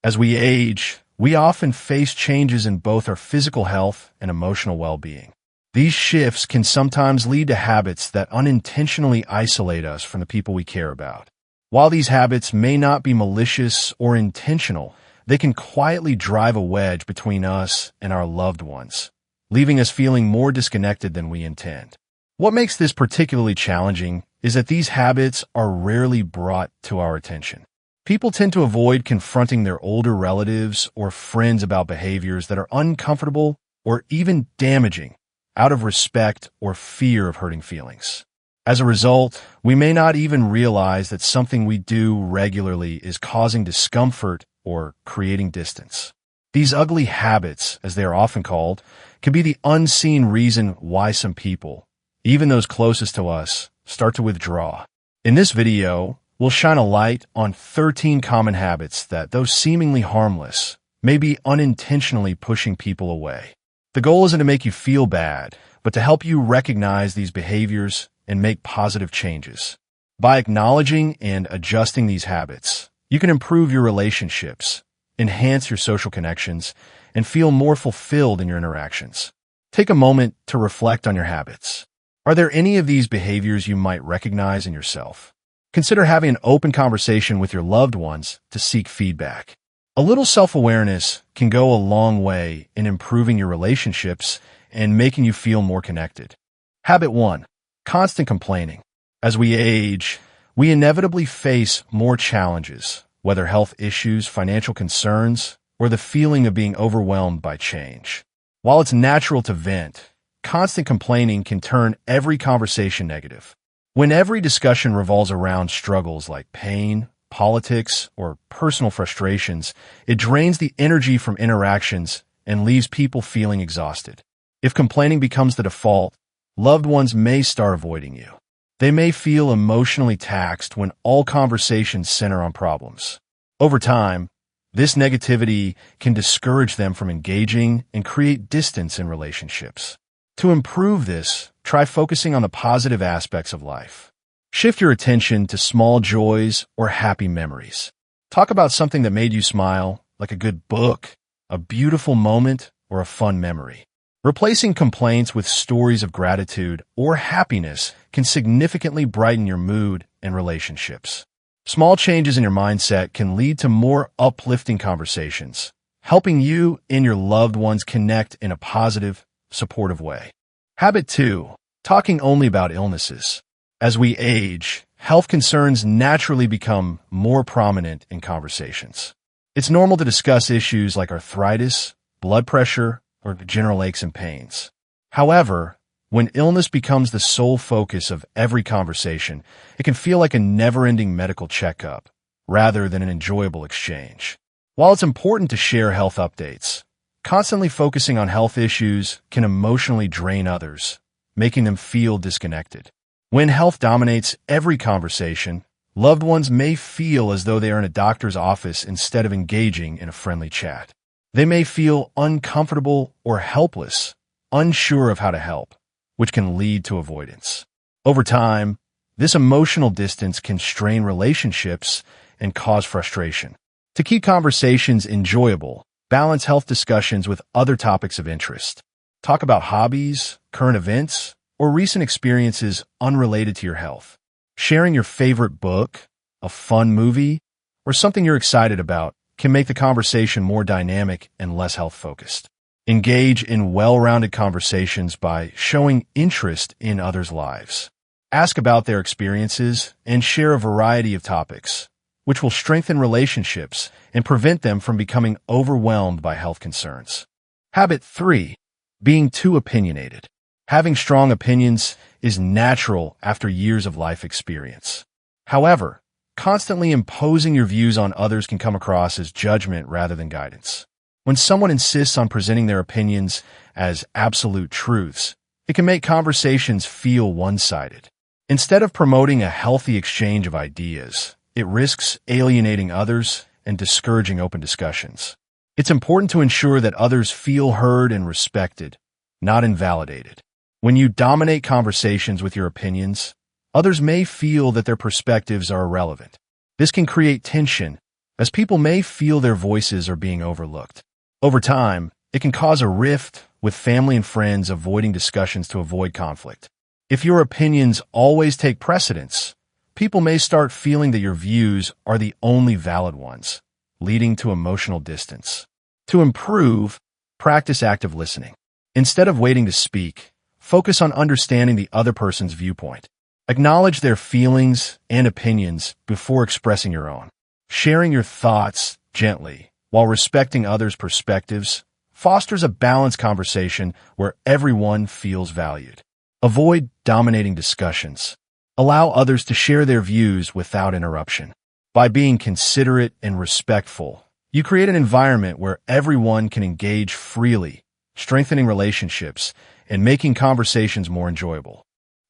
As we age, we often face changes in both our physical health and emotional well-being. These shifts can sometimes lead to habits that unintentionally isolate us from the people we care about. While these habits may not be malicious or intentional, they can quietly drive a wedge between us and our loved ones, leaving us feeling more disconnected than we intend. What makes this particularly challenging is that these habits are rarely brought to our attention. People tend to avoid confronting their older relatives or friends about behaviors that are uncomfortable or even damaging, out of respect or fear of hurting feelings. As a result, we may not even realize that something we do regularly is causing discomfort or creating distance. These ugly habits, as they are often called, can be the unseen reason why some people, even those closest to us, start to withdraw. In this video, we'll shine a light on 13 common habits that, though seemingly harmless, may be unintentionally pushing people away. The goal isn't to make you feel bad, but to help you recognize these behaviors and make positive changes. By acknowledging and adjusting these habits, you can improve your relationships, enhance your social connections, and feel more fulfilled in your interactions. Take a moment to reflect on your habits. Are there any of these behaviors you might recognize in yourself? Consider having an open conversation with your loved ones to seek feedback. A little self-awareness can go a long way in improving your relationships and making you feel more connected. Habit 1. Constant complaining. As we age, we inevitably face more challenges, whether health issues, financial concerns, or the feeling of being overwhelmed by change. While it's natural to vent, constant complaining can turn every conversation negative. When every discussion revolves around struggles like pain, politics, or personal frustrations, it drains the energy from interactions and leaves people feeling exhausted. If complaining becomes the default, loved ones may start avoiding you. They may feel emotionally taxed when all conversations center on problems. Over time, this negativity can discourage them from engaging and create distance in relationships. To improve this, try focusing on the positive aspects of life. Shift your attention to small joys or happy memories. Talk about something that made you smile, like a good book, a beautiful moment, or a fun memory. Replacing complaints with stories of gratitude or happiness can significantly brighten your mood and relationships. Small changes in your mindset can lead to more uplifting conversations, helping you and your loved ones connect in a positive, supportive way. Habit 2. Talking only about illnesses. As we age, health concerns naturally become more prominent in conversations. It's normal to discuss issues like arthritis, blood pressure, or general aches and pains. However, when illness becomes the sole focus of every conversation, it can feel like a never-ending medical checkup, rather than an enjoyable exchange. While it's important to share health updates, constantly focusing on health issues can emotionally drain others, making them feel disconnected. When health dominates every conversation, loved ones may feel as though they are in a doctor's office instead of engaging in a friendly chat. They may feel uncomfortable or helpless, unsure of how to help, which can lead to avoidance. Over time, this emotional distance can strain relationships and cause frustration. To keep conversations enjoyable, balance health discussions with other topics of interest. Talk about hobbies, current events, or recent experiences unrelated to your health. Sharing your favorite book, a fun movie, or something you're excited about can make the conversation more dynamic and less health-focused. Engage in well-rounded conversations by showing interest in others' lives. Ask about their experiences and share a variety of topics, which will strengthen relationships and prevent them from becoming overwhelmed by health concerns. Habit 3. Being too opinionated. Having strong opinions is natural after years of life experience. However, constantly imposing your views on others can come across as judgment rather than guidance. When someone insists on presenting their opinions as absolute truths, it can make conversations feel one-sided. Instead of promoting a healthy exchange of ideas, it risks alienating others and discouraging open discussions. It's important to ensure that others feel heard and respected, not invalidated. When you dominate conversations with your opinions, others may feel that their perspectives are irrelevant. This can create tension as people may feel their voices are being overlooked. Over time, it can cause a rift, with family and friends avoiding discussions to avoid conflict. If your opinions always take precedence, people may start feeling that your views are the only valid ones, leading to emotional distance. To improve, practice active listening. Instead of waiting to speak, focus on understanding the other person's viewpoint. Acknowledge their feelings and opinions before expressing your own. Sharing your thoughts gently while respecting others' perspectives fosters a balanced conversation where everyone feels valued. Avoid dominating discussions. Allow others to share their views without interruption. By being considerate and respectful, you create an environment where everyone can engage freely, strengthening relationships and making conversations more enjoyable.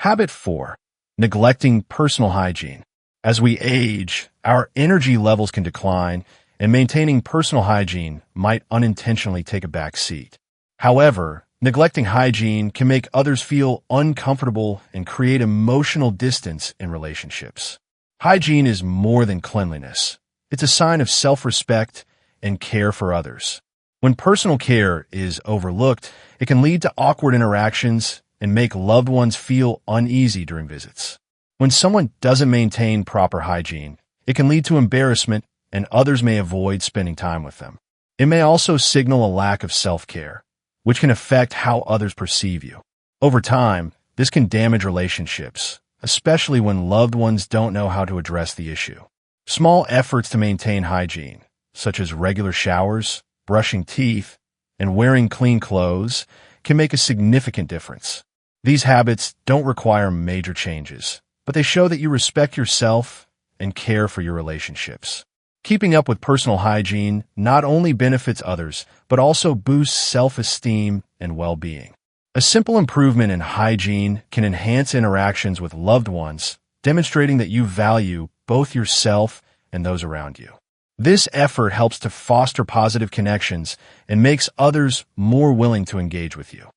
Habit 4. Neglecting personal hygiene. As we age, our energy levels can decline, and maintaining personal hygiene might unintentionally take a back seat. However, neglecting hygiene can make others feel uncomfortable and create emotional distance in relationships. Hygiene is more than cleanliness. It's a sign of self-respect and care for others. When personal care is overlooked, it can lead to awkward interactions and make loved ones feel uneasy during visits. When someone doesn't maintain proper hygiene, it can lead to embarrassment, and others may avoid spending time with them. It may also signal a lack of self-care, which can affect how others perceive you. Over time, this can damage relationships, especially when loved ones don't know how to address the issue. Small efforts to maintain hygiene, such as regular showers, brushing teeth, and wearing clean clothes, can make a significant difference. These habits don't require major changes, but they show that you respect yourself and care for your relationships. Keeping up with personal hygiene not only benefits others, but also boosts self-esteem and well-being. A simple improvement in hygiene can enhance interactions with loved ones, demonstrating that you value both yourself and those around you. This effort helps to foster positive connections and makes others more willing to engage with you.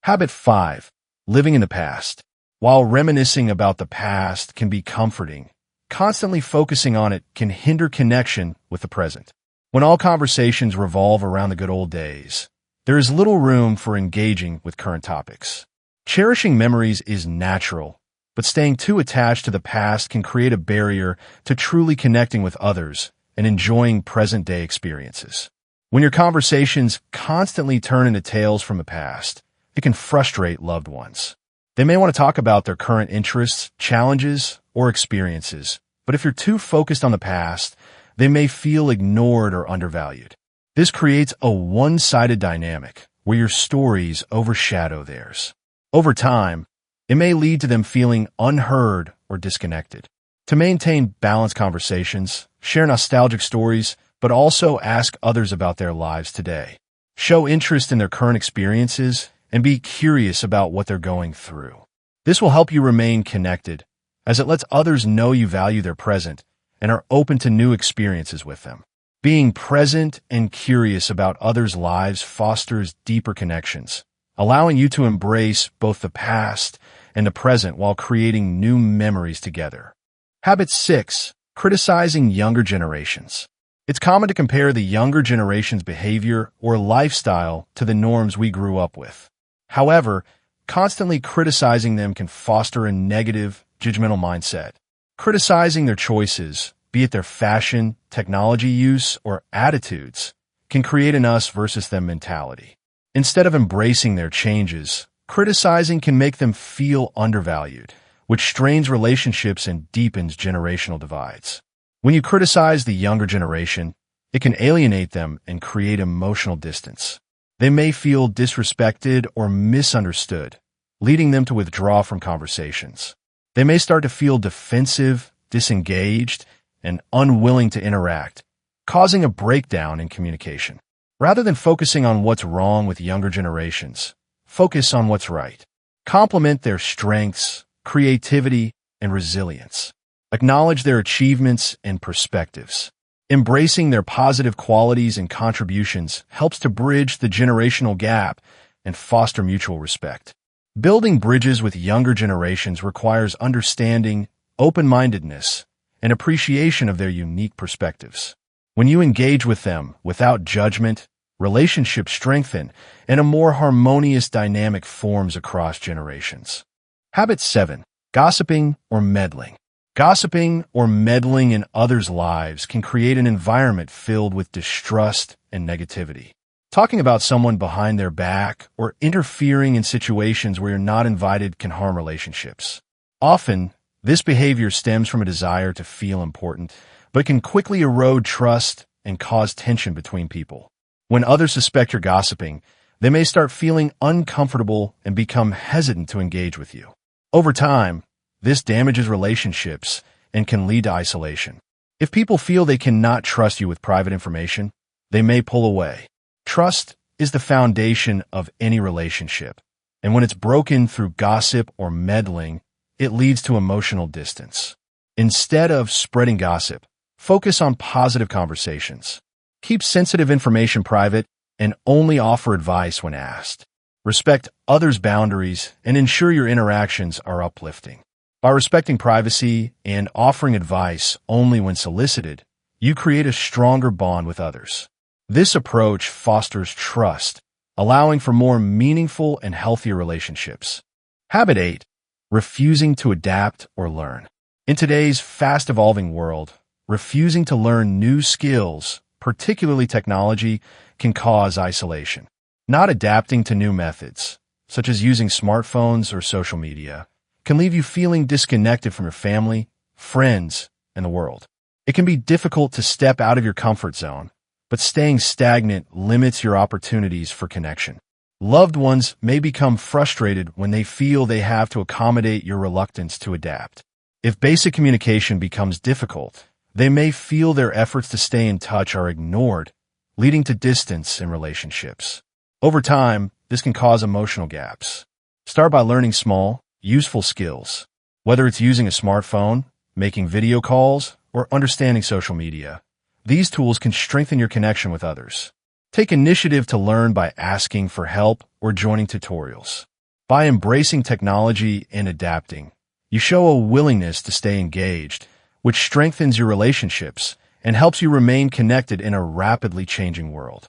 Habit 5. Living in the past. While reminiscing about the past can be comforting, constantly focusing on it can hinder connection with the present. When all conversations revolve around the good old days, there is little room for engaging with current topics. Cherishing memories is natural, but staying too attached to the past can create a barrier to truly connecting with others and enjoying present-day experiences. When your conversations constantly turn into tales from the past, it can frustrate loved ones. They may want to talk about their current interests, challenges, or experiences, but if you're too focused on the past, they may feel ignored or undervalued. This creates a one-sided dynamic where your stories overshadow theirs. Over time, it may lead to them feeling unheard or disconnected. To maintain balanced conversations, share nostalgic stories, but also ask others about their lives today. Show interest in their current experiences and be curious about what they're going through. This will help you remain connected, as it lets others know you value their present and are open to new experiences with them. Being present and curious about others' lives fosters deeper connections, allowing you to embrace both the past and the present while creating new memories together. Habit 6. Criticizing younger generations. It's common to compare the younger generation's behavior or lifestyle to the norms we grew up with. However, constantly criticizing them can foster a negative, judgmental mindset. Criticizing their choices, be it their fashion, technology use, or attitudes, can create an us versus them mentality. Instead of embracing their changes, criticizing can make them feel undervalued, which strains relationships and deepens generational divides. When you criticize the younger generation, it can alienate them and create emotional distance. They may feel disrespected or misunderstood, leading them to withdraw from conversations. They may start to feel defensive, disengaged, and unwilling to interact, causing a breakdown in communication. Rather than focusing on what's wrong with younger generations, focus on what's right. Compliment their strengths, creativity, and resilience. Acknowledge their achievements and perspectives. Embracing their positive qualities and contributions helps to bridge the generational gap and foster mutual respect. Building bridges with younger generations requires understanding, open-mindedness, and appreciation of their unique perspectives. When you engage with them without judgment, relationships strengthen and a more harmonious dynamic forms across generations. Habit 7. Gossiping or meddling. Gossiping or meddling in others' lives can create an environment filled with distrust and negativity. Talking about someone behind their back or interfering in situations where you're not invited can harm relationships. Often, this behavior stems from a desire to feel important, but can quickly erode trust and cause tension between people. When others suspect you're gossiping, they may start feeling uncomfortable and become hesitant to engage with you. Over time, this damages relationships and can lead to isolation. If people feel they cannot trust you with private information, they may pull away. Trust is the foundation of any relationship, and when it's broken through gossip or meddling, it leads to emotional distance. Instead of spreading gossip, focus on positive conversations. Keep sensitive information private and only offer advice when asked. Respect others' boundaries and ensure your interactions are uplifting. By respecting privacy and offering advice only when solicited, you create a stronger bond with others. This approach fosters trust, allowing for more meaningful and healthier relationships. Habit 8. Refusing to adapt or learn. In today's fast-evolving world, refusing to learn new skills, particularly technology, can cause isolation. Not adapting to new methods, such as using smartphones or social media, can leave you feeling disconnected from your family, friends, and the world. It can be difficult to step out of your comfort zone, but staying stagnant limits your opportunities for connection. Loved ones may become frustrated when they feel they have to accommodate your reluctance to adapt. If basic communication becomes difficult, they may feel their efforts to stay in touch are ignored, leading to distance in relationships. Over time, this can cause emotional gaps. Start by learning small, useful skills. Whether it's using a smartphone, making video calls, or understanding social media, these tools can strengthen your connection with others. Take initiative to learn by asking for help or joining tutorials. By embracing technology and adapting, you show a willingness to stay engaged, which strengthens your relationships and helps you remain connected in a rapidly changing world.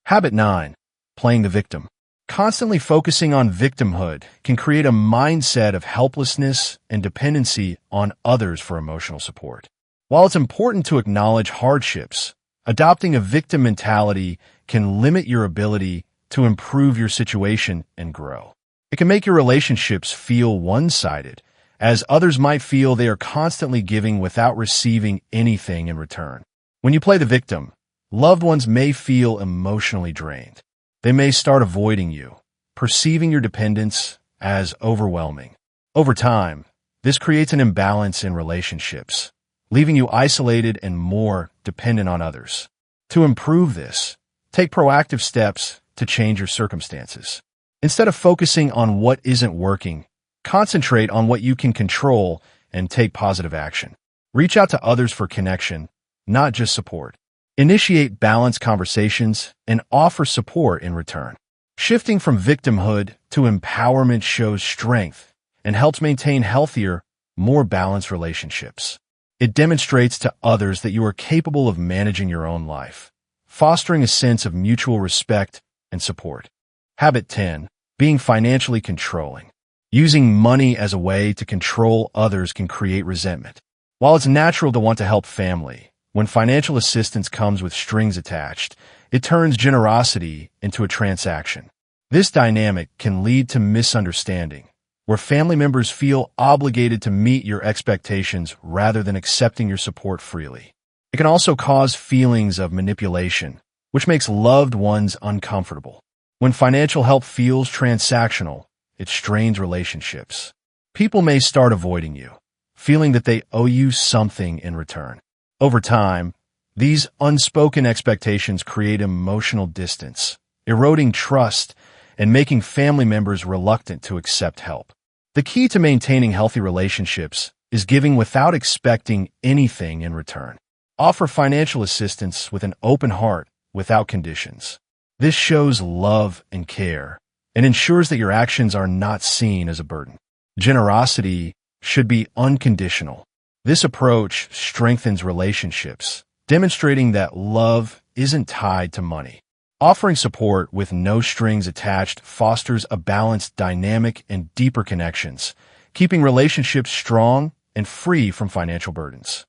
Habit 9. Playing the victim. Constantly focusing on victimhood can create a mindset of helplessness and dependency on others for emotional support. While it's important to acknowledge hardships, adopting a victim mentality can limit your ability to improve your situation and grow. It can make your relationships feel one-sided, as others might feel they are constantly giving without receiving anything in return. When you play the victim, loved ones may feel emotionally drained. They may start avoiding you, perceiving your dependence as overwhelming. Over time, this creates an imbalance in relationships, leaving you isolated and more dependent on others. To improve this, take proactive steps to change your circumstances. Instead of focusing on what isn't working, concentrate on what you can control and take positive action. Reach out to others for connection, not just support. Initiate balanced conversations and offer support in return. Shifting from victimhood to empowerment shows strength and helps maintain healthier, more balanced relationships. It demonstrates to others that you are capable of managing your own life, fostering a sense of mutual respect and support. Habit 10. Being financially controlling. Using money as a way to control others can create resentment. While it's natural to want to help family, when financial assistance comes with strings attached, it turns generosity into a transaction. This dynamic can lead to misunderstanding, where family members feel obligated to meet your expectations rather than accepting your support freely. It can also cause feelings of manipulation, which makes loved ones uncomfortable. When financial help feels transactional, it strains relationships. People may start avoiding you, feeling that they owe you something in return. Over time, these unspoken expectations create emotional distance, eroding trust and making family members reluctant to accept help. The key to maintaining healthy relationships is giving without expecting anything in return. Offer financial assistance with an open heart without conditions. This shows love and care and ensures that your actions are not seen as a burden. Generosity should be unconditional. This approach strengthens relationships demonstrating that love isn't tied to money. Offering support with no strings attached fosters a balanced dynamic and deeper connections, keeping relationships strong and free from financial burdens.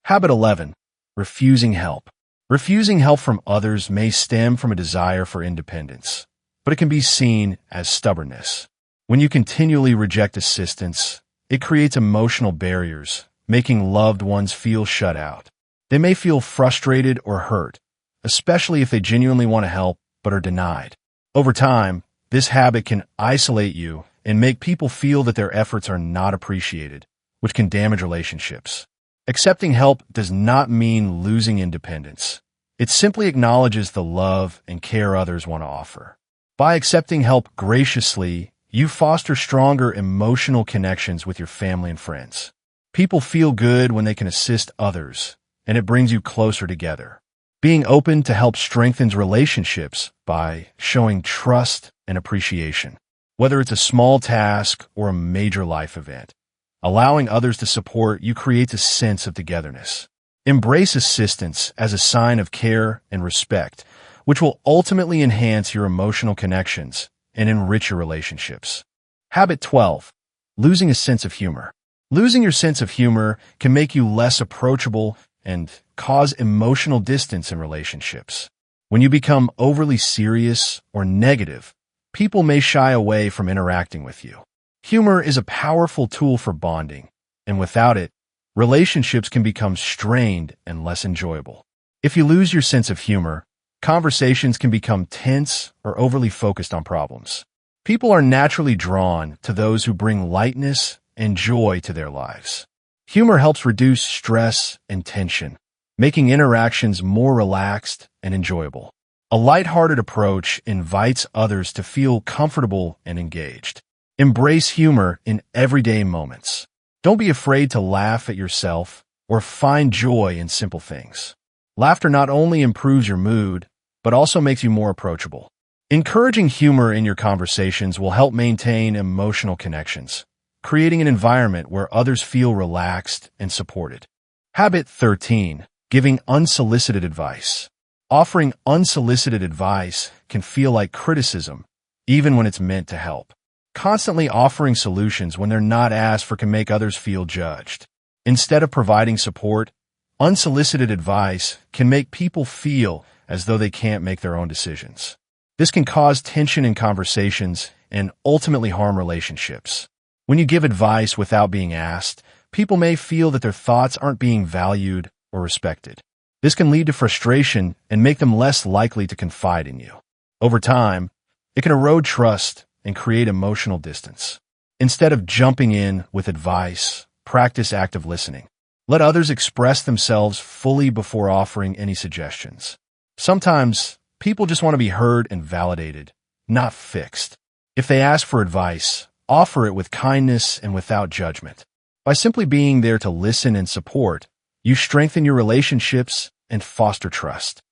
Habit 11. Refusing help. Refusing help from others may stem from a desire for independence, but it can be seen as stubbornness. When you continually reject assistance, it creates emotional barriers, making loved ones feel shut out. They may feel frustrated or hurt, especially if they genuinely want to help but are denied. Over time, this habit can isolate you and make people feel that their efforts are not appreciated, which can damage relationships. Accepting help does not mean losing independence. It simply acknowledges the love and care others want to offer. By accepting help graciously, you foster stronger emotional connections with your family and friends. People feel good when they can assist others, and it brings you closer together. Being open to help strengthens relationships by showing trust and appreciation, whether it's a small task or a major life event. Allowing others to support you creates a sense of togetherness. Embrace assistance as a sign of care and respect, which will ultimately enhance your emotional connections and enrich your relationships. Habit 12. Losing a sense of humor. Losing your sense of humor can make you less approachable and cause emotional distance in relationships. When you become overly serious or negative, people may shy away from interacting with you. Humor is a powerful tool for bonding, and without it, relationships can become strained and less enjoyable. If you lose your sense of humor, conversations can become tense or overly focused on problems. People are naturally drawn to those who bring lightness and joy to their lives. Humor helps reduce stress and tension, making interactions more relaxed and enjoyable. A lighthearted approach invites others to feel comfortable and engaged. Embrace humor in everyday moments. Don't be afraid to laugh at yourself or find joy in simple things. Laughter not only improves your mood, but also makes you more approachable. Encouraging humor in your conversations will help maintain emotional connections, creating an environment where others feel relaxed and supported. Habit 13. Giving unsolicited advice. Offering unsolicited advice can feel like criticism, even when it's meant to help. Constantly offering solutions when they're not asked for can make others feel judged. Instead of providing support, unsolicited advice can make people feel as though they can't make their own decisions. This can cause tension in conversations and ultimately harm relationships. When you give advice without being asked, people may feel that their thoughts aren't being valued or respected. This can lead to frustration and make them less likely to confide in you. Over time, it can erode trust and create emotional distance. Instead of jumping in with advice, practice active listening. Let others express themselves fully before offering any suggestions. Sometimes, people just want to be heard and validated, not fixed. If they ask for advice, offer it with kindness and without judgment. By simply being there to listen and support, you strengthen your relationships and foster trust.